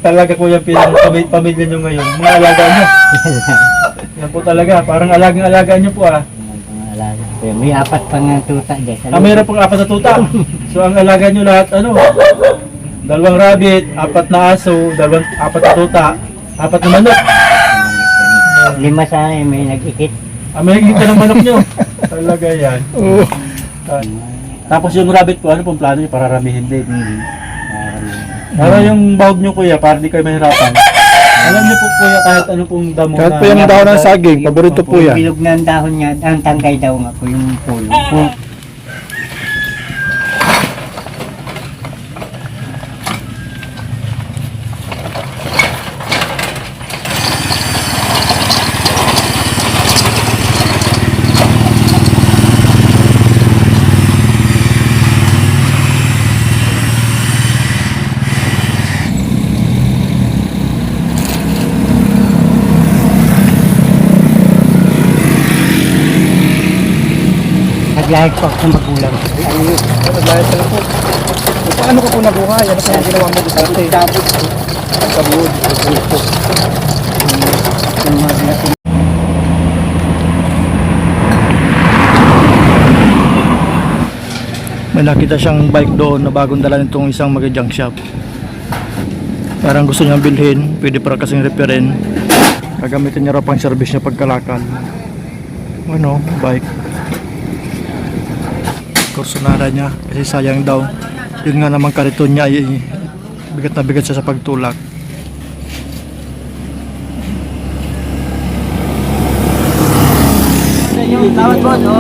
talaga kuya pamilya nyo ngayon. Mga alaga nyo. Yan po talaga. Parang alagang-alaga nyo po ah. Alaga. May apat pang tuta dyan. Mayroon pong apat na tuta. So ang alaga nyo lahat ano? 2 rabbit, 4 na aso, 4 na tuta, 4 na manok. 5 sa akin, may nag-ikit. May kita ng manok nyo. Talaga yan. Tapos yung rabbit po, ano pong plano nyo? Para ramihin din. Para yung bahog nyo kuya, para di kayo mahirapan. Alam niyo po kuya, kahit ano pong damo Kahit na... po yung dahon ng saging, paborito po yan. Bilog na ang dahon niya, ang tangkay daw nga po yung pulo. Naglahit po ako sa magulang. Naglayas ka lang po. Paano ka po nabuhay? Ano po ang ginawa mo dito? Pagkabud. May nakita siyang bike doon na bagong dala nitong isang mag-junk shop. Parang gusto niyang bilhin, pwede para kasing repairin. Gagamitin niya raw pang service niya pagkalakal. Ano, bike. Kursunada niya kasi sayang daw. Yun nga naman kariton niya ay bigat na bigat siya sa pagtulak. Tawad po, no?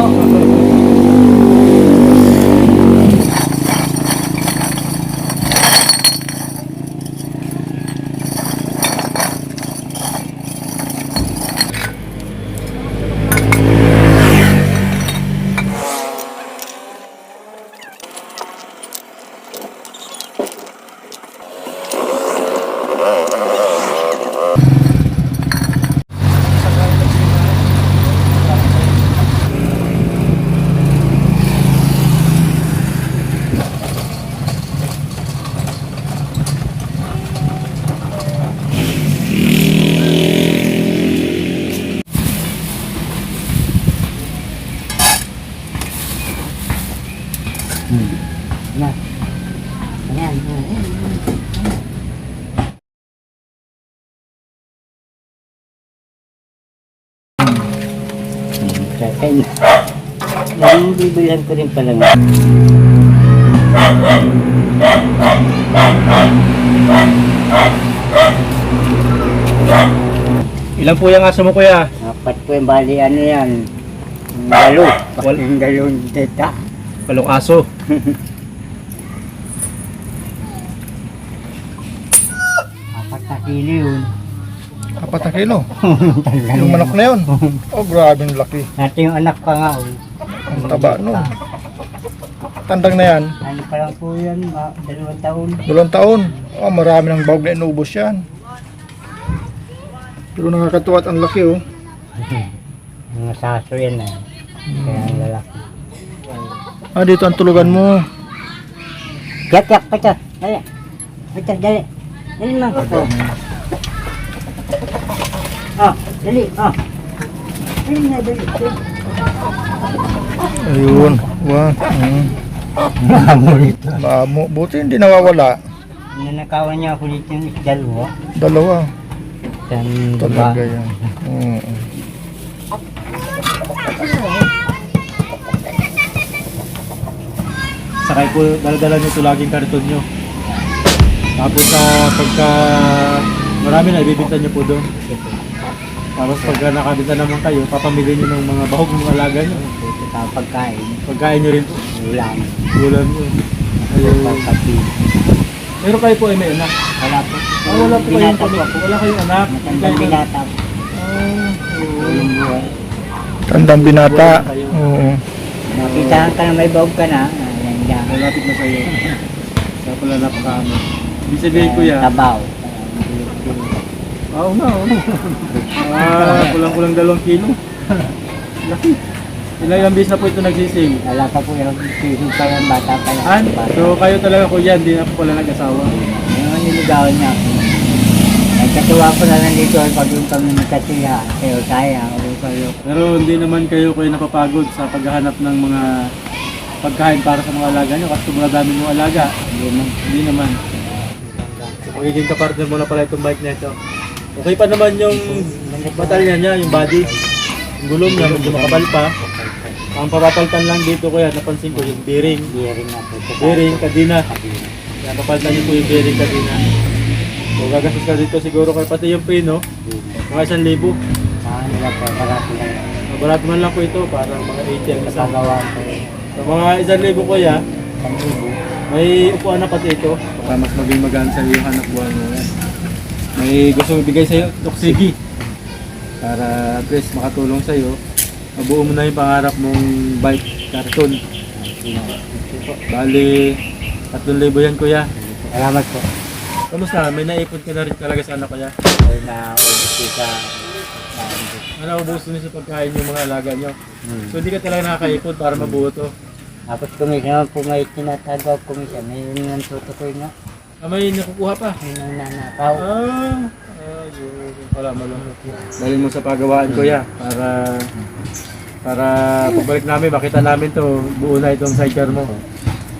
Na. Ayan. Second. Bibilihan ko rin pala nga. Ilan po yung aso mo kuya? 4 po yung bali, ano yan? Dalo. Yung dalawang teta. 8 aso. 4 na kilo yun. 4 na kilo. Yung manok na yun. Oh, grabe yung laki. Natin yung anak pa nga. Ang taba nun. Tandang na yan. Ano pa lang po yan, 2 taon. 2 taon. Oh, marami ng bahog na inubos yan. Pero nakakatuwa at ang laki oh. Mga saso yan eh. Kaya ang lalaki. Ah, dito ang tulugan mo. Yak, pacha. Dali. Pacha, dali. Dali lang ko. Dali. Dali na, dali. Ayun. Wow. Mamo rito. Mamo. Buti hindi nawawala. Nanakawan niya ako dito yung dalawa. 2. Yan, Talaga yan. Oo. Sakay po, dala-dala nyo ito laging kariton nyo. Tapos pagka marami na, ibibinta nyo po doon. Tapos pagka nakabinta naman kayo, papamili nyo ng mga bahog ng alaga nyo. Pagkain. Pagkain nyo rin po. Ulam. Ulam nyo. Ayun. Pagkapi. Pero kayo po ay may anak. Wala po. Wala po kayong Binata po. wala kayong anak. Matandang binata po. Yung buhay. Tandang binata. Oo. Nakitahan ka na may bawag ka na. Ayan dyan. Malapit na sa'yo. Kaya pala napakami. Ibig sabihin ko yan. Tabaw. Oo na. Kulang-kulang 2 kilo. Laki. Ilang bis na po ito nagsising. Wala pa po yung sisig pa yan, bata pa yan. So kayo talaga kuya, hindi na po pala nag-asawa. Ngayon niligawan niya ako. katuwa ko na lang dito ay pag yung kami nagkatiya, kayo kaya, o kayo. Pero hindi naman kayo napapagod sa paghahanap ng mga pagkain para sa mga alaga nyo kasi sobrang dami yung alaga. Hindi naman. Magiging kapartner mo na pala itong bike na ito. Okay pa naman yung batalya niya, yung body. Yung gulong niya, medyo makapal pa. Ang papapalitan lang dito kuya, napansin ko yung bearing. Bearing na po. Bearing, kadina. Kaya papalitan niyo po yung bearing kadina. So gagastos ka dito siguro kayo pati yung pino, mga 1,000. Nila po, marami lang. Barato man lang po ito, parang mga 80 ang isa. Pagawa ko. So mga 1,000 kuya, may upuan na pati ito. Para mas maging magaan sa iyo hanap buhay mo. May gusto ibigay sa iyo, Toksigi. Para at least makatulong sa iyo. Mabuo mo na yung pangarap mong bike karton. Bali, 3,000 yan kuya. Salamat po. Kamusta? May naipon ka na rin talaga sa anak kuya? Ay na ulit ka. Ano ubuso niyo sa pagkain yung mga alaga nyo? So hindi ka talaga nakakaipon para mabuo to. Tapos kumisa po may tinatago kumisa. May nang tutukoy nga. May nakukuha pa. May nang nanakaw. Yun pala malungkot. Dalhin mo sa pagawaan kuya para pagbalik namin, makita namin to buo na itong sidecar mo.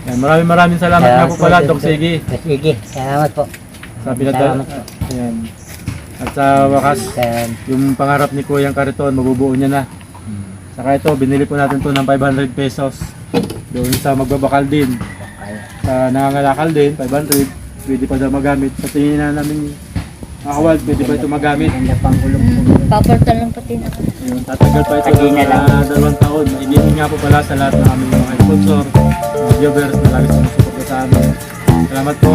Yan, maraming salamat nga po pala, Dok Sige. Sige, salamat po. Sa pinadala. Yan. At sa wakas, yung pangarap ni Kuyang Kariton, mabubuo niya na. Saka ito, binili po natin to ng 500 pesos. Doon sa magbabakal din. Sa nangangalakal din, 500. Pwede pa daw magamit. Sa tingin na namin, Kawal, pwede ba ito magamit? Ganda pang gulong po. Papalitan lang pati na. Ayun, tatagal pa ito Pwede na lang. ng 2 taon. Maiginin nga po pala sa lahat ng aming mga sponsor, mga viewers na lagi sumusuporta sa amin. Salamat po.